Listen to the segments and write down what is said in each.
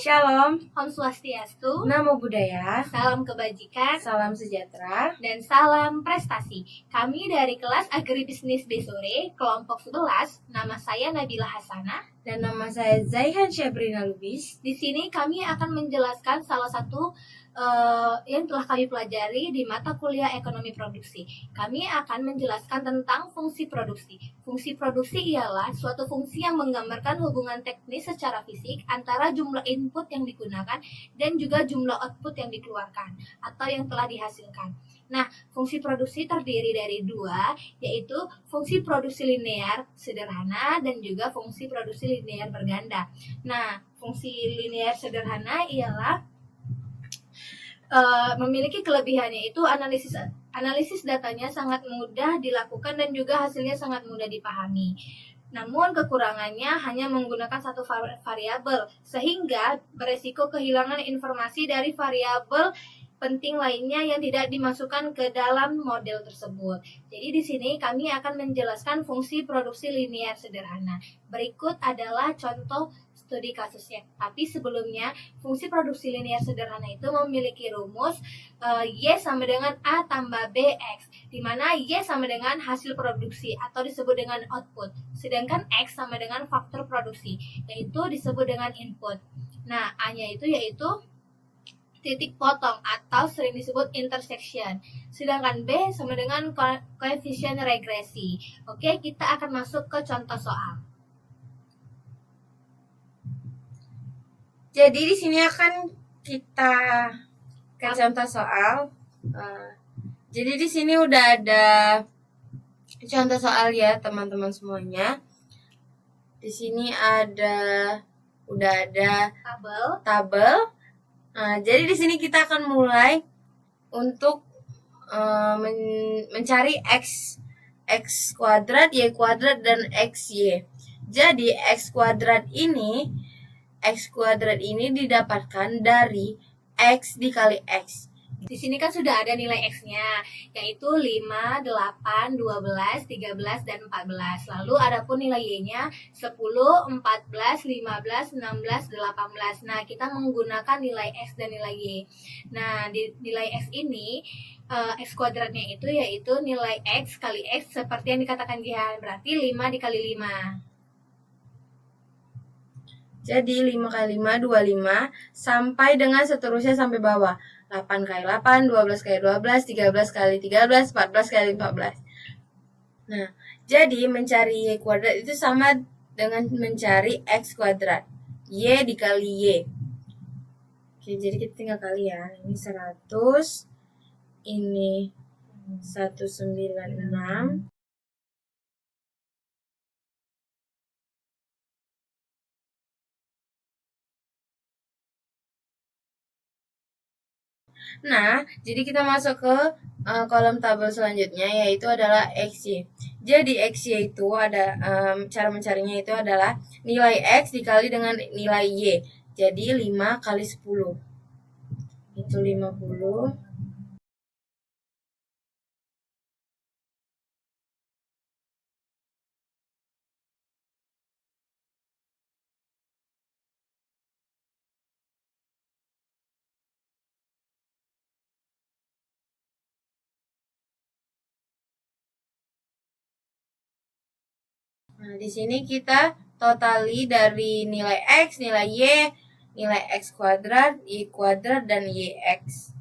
Shalom, Om Swastiastu, Namo Buddhaya, salam kebajikan, salam sejahtera. dan salam prestasi. Kami dari kelas Agribisnis B Sore, kelompok 11, nama saya Nabila Hasanah. Dan nama saya Zaihan Syabrina Lubis. Di sini kami akan menjelaskan salah satu yang telah kami pelajari di mata kuliah ekonomi produksi. Kami akan menjelaskan tentang fungsi produksi. Fungsi produksi ialah suatu fungsi yang menggambarkan hubungan teknis secara fisik antara jumlah input yang digunakan dan juga jumlah output yang dikeluarkan atau yang telah dihasilkan. Nah, fungsi produksi terdiri dari dua, yaitu fungsi produksi linear sederhana dan juga fungsi produksi linear berganda. Nah, fungsi linear sederhana ialah memiliki kelebihannya itu analisis datanya sangat mudah dilakukan dan juga hasilnya sangat mudah dipahami. Namun kekurangannya hanya menggunakan satu variabel sehingga beresiko kehilangan informasi dari variabel penting lainnya yang tidak dimasukkan ke dalam model tersebut. Jadi di sini kami akan menjelaskan fungsi produksi linear sederhana. Berikut adalah contoh studi kasusnya. Tapi sebelumnya, fungsi produksi linear sederhana itu memiliki rumus Y sama dengan A tambah BX, di mana Y sama dengan hasil produksi atau disebut dengan output, sedangkan X sama dengan faktor produksi, yaitu disebut dengan input. Nah, A-nya itu yaitu titik potong atau sering disebut intersection, sedangkan B sama dengan koefisien regresi. Oke, kita akan masuk ke contoh soal. Jadi di sini akan kita ke contoh soal. Jadi di sini udah ada contoh soal ya teman-teman semuanya. Di sini udah ada tabel. Jadi di sini kita akan mulai untuk mencari x kuadrat, y kuadrat, dan xy. Jadi x kuadrat ini didapatkan dari x dikali x. Di sini kan sudah ada nilai X-nya, yaitu 5, 8, 12, 13, dan 14. Lalu adapun nilai Y-nya 10, 14, 15, 16, 18. Nah, kita menggunakan nilai X dan nilai Y. Nah, di nilai X ini, X kuadratnya itu yaitu nilai X kali X seperti yang dikatakan Jihan. Berarti 5 dikali 5. Jadi 5 kali 5, 25, sampai dengan seterusnya sampai bawah. 8 kali 8, 12 kali 12, 13 kali 13, 14 kali 14. Nah, jadi mencari Y kuadrat itu sama dengan mencari X kuadrat. Y dikali Y. Oke, jadi kita tinggal kali ya. Ini 100, ini 196. Nah, jadi kita masuk ke kolom tabel selanjutnya, yaitu adalah XY. Jadi XY itu ada cara mencarinya itu adalah nilai X dikali dengan nilai Y. Jadi 5 kali 10 itu 50. Nah, di sini kita totali dari nilai X, nilai Y, nilai X kuadrat, Y kuadrat, dan YX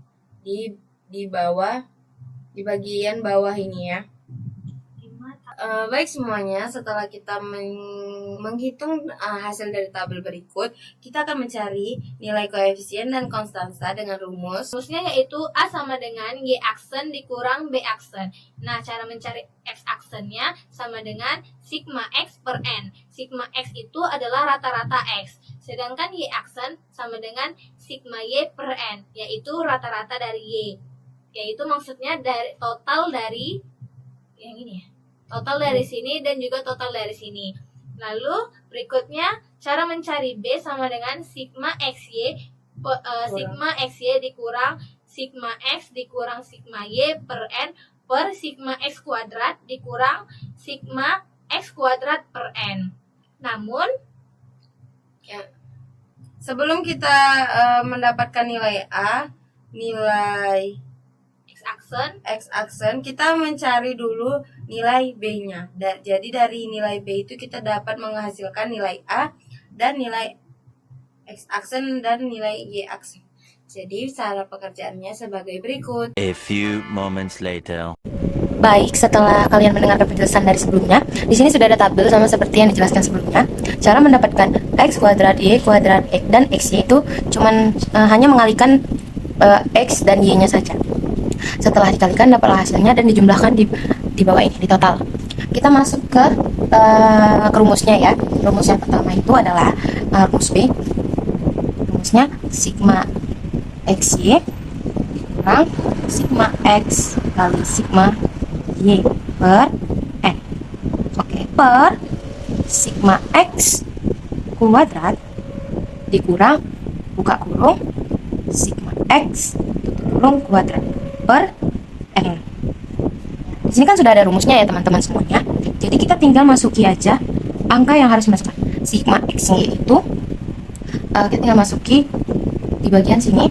di bawah, di bagian bawah ini ya. Baik semuanya, setelah kita menghitung hasil dari tabel berikut, kita akan mencari nilai koefisien dan konstansa dengan rumus. Rumusnya yaitu A sama dengan Y aksen dikurang B aksen. Nah, cara mencari X aksennya sama dengan sigma X per N. Sigma X itu adalah rata-rata X, sedangkan Y aksen sama dengan sigma Y per N, yaitu rata-rata dari Y. Yaitu maksudnya dari total dari yang ini ya. Total dari sini dan juga total dari sini. Lalu berikutnya cara mencari B sama dengan sigma XY sigma XY dikurang sigma X dikurang sigma Y per N per sigma X kuadrat dikurang sigma X kuadrat per N. Namun Ya, sebelum kita mendapatkan nilai A, nilai X aksen, kita mencari dulu nilai B-nya. Jadi dari nilai B itu kita dapat menghasilkan nilai A dan nilai X aksen dan nilai Y aksen. Jadi cara pekerjaannya sebagai berikut. A few moments later. Baik, setelah kalian mendengarkan penjelasan dari sebelumnya, di sini sudah ada tabel sama seperti yang dijelaskan sebelumnya. Cara mendapatkan X kuadrat, Y kuadrat, X dan XY itu cuman hanya mengalihkan X dan Y-nya saja. Setelah dikalikan dapatlah hasilnya dan dijumlahkan di bawah ini, di total. Kita masuk ke rumusnya ya. Rumus yang pertama itu adalah rumus B. Rumusnya sigma XY kurang sigma X kali sigma Y per N. Oke, per sigma X kuadrat dikurang buka kurung sigma X tutup kurung kuadrat per N. Di sini kan sudah ada rumusnya ya teman-teman semuanya. Jadi kita tinggal masuki aja angka yang harus dimasukkan. Sigma X-nya itu kita tinggal masuki di bagian sini.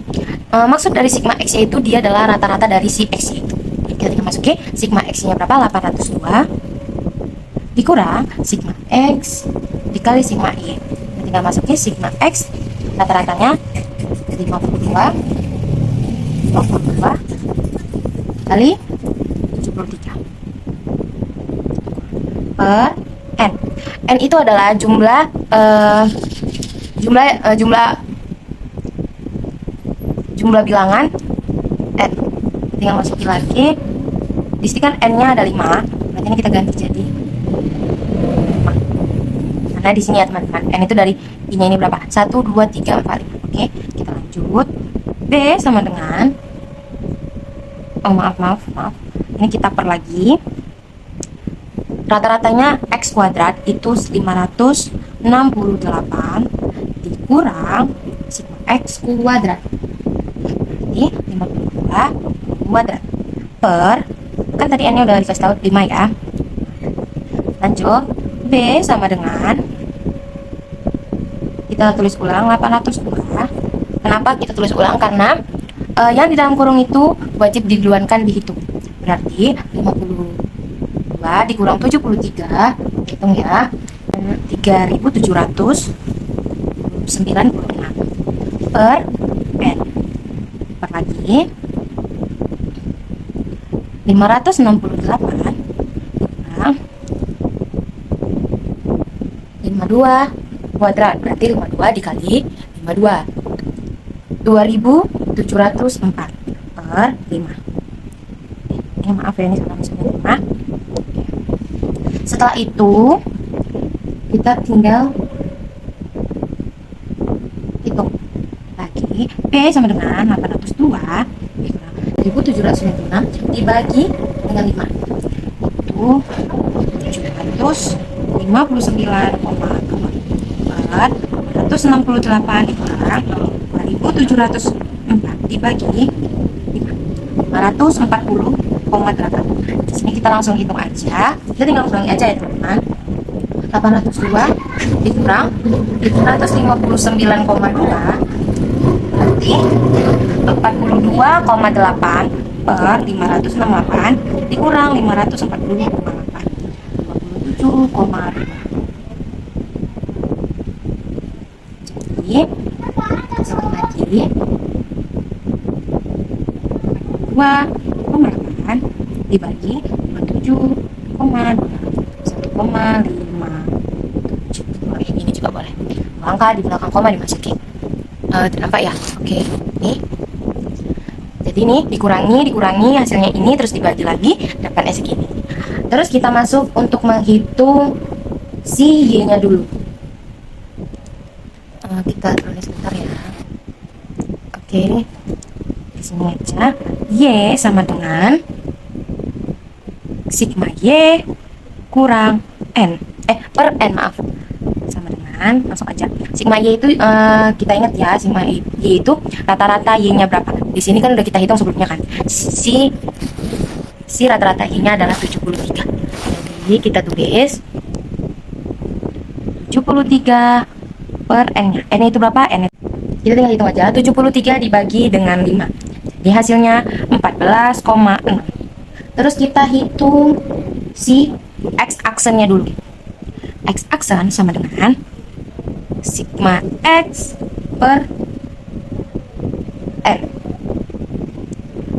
Maksud dari sigma X-nya itu dia adalah rata-rata dari si X-nya itu. Kita tinggal masuki sigma X-nya berapa? 802 dikurang sigma X dikali sigma Y. Kita tinggal masuki sigma X rata-ratanya 52 kali 73 per N. N itu adalah jumlah bilangan N. Tinggal masukin lagi. Di sini kan N-nya ada 5, berarti ini kita ganti jadi 5. Karena di sini ya teman-teman, N itu dari I-nya ini berapa? 1, 2, 3, 4, 5. Oke, kita lanjut. B sama dengan maaf. Ini kita per lagi. Rata-ratanya X kuadrat itu 568 dikurang sigma X kuadrat. Berarti 52 kuadrat per, kan tadi N-nya udah dikasih tahu 5 ya. Lanjut, B sama dengan, kita tulis ulang 802. Kenapa kita tulis ulang? Karena yang di dalam kurung itu wajib diduluankan dihitung. Berarti 52 dikurang 73, hitung ya, 3796 per N. Per lagi 568 dikurang 52 kuadrat, berarti 52 dikali 52, 2704 per 5. Ini maaf ya, ini salah masuknya 5. Setelah itu kita tinggal hitung lagi. P sama dengan 802 dikurang 1796 dibagi dengan 5 itu 759,4 168 dikurang 2704 dibagi 540,8. Di sini kita langsung hitung aja. Kita tinggal kurangi aja ya teman-teman. 802 dikurang 759,2 berarti 42,8 per 568 dikurang 540,8, 27,5. Jadi satu lagi 2,8 dibagi 27,2, 1,57. Ini juga boleh. Angka di belakang koma dimasukin. Nampak ya? Oke. Nih. Jadi ini dikurangi hasilnya ini, terus dibagi lagi dapatnya segini. Terus kita masuk untuk menghitung si Y-nya dulu. Kita tulis sebentar ya. Oke. Di sini aja. Y sama dengan sigma Y kurang N. Per N, maaf. Sama dengan, langsung aja. Sigma Y itu kita ingat ya, sigma Y itu rata-rata Y-nya berapa? Di sini kan udah kita hitung sebelumnya kan. Si rata-rata Y-nya adalah 73. Jadi kita tulis 73 per N-nya. N itu berapa? N itu Kita tinggal hitung aja, 73 dibagi dengan 5. Jadi hasilnya 14,6. Terus kita hitung si x-aksennya dulu. X-aksen sama dengan sigma x per n.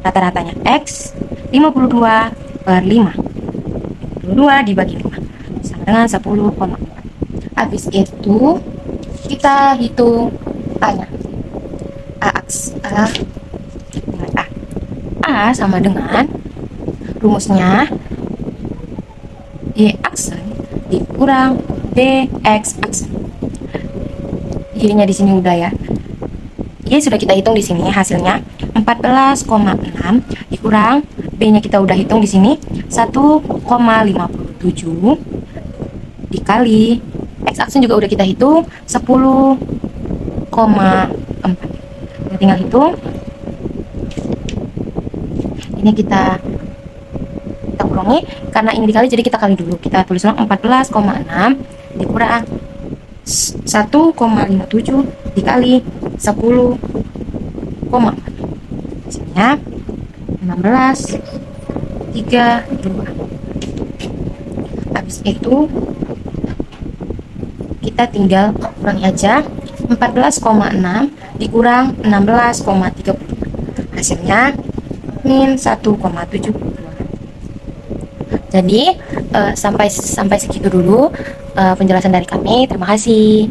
Rata-ratanya x 52 per 5. 52 dibagi 5 sama dengan 10,4. Habis itu kita hitung A-nya. A sama dengan rumusnya Y aksen dikurang DX aksen. Jadinya di sini udah ya. Y sudah kita hitung di sini, hasilnya 14,6 dikurang B-nya kita udah hitung di sini 1,57 dikali X aksen juga udah kita hitung 10,4. Kita tinggal hitung. Ini kita kurangi karena ini dikali, jadi kita kali dulu. Kita tulis ulang 14,6 dikurang 1,57 dikali 10,4. Hasilnya 16,32. Habis itu kita tinggal kurangi aja 14,6 dikurang 16,32. Hasilnya min 1,72. Jadi sampai segitu dulu penjelasan dari kami. Terima kasih.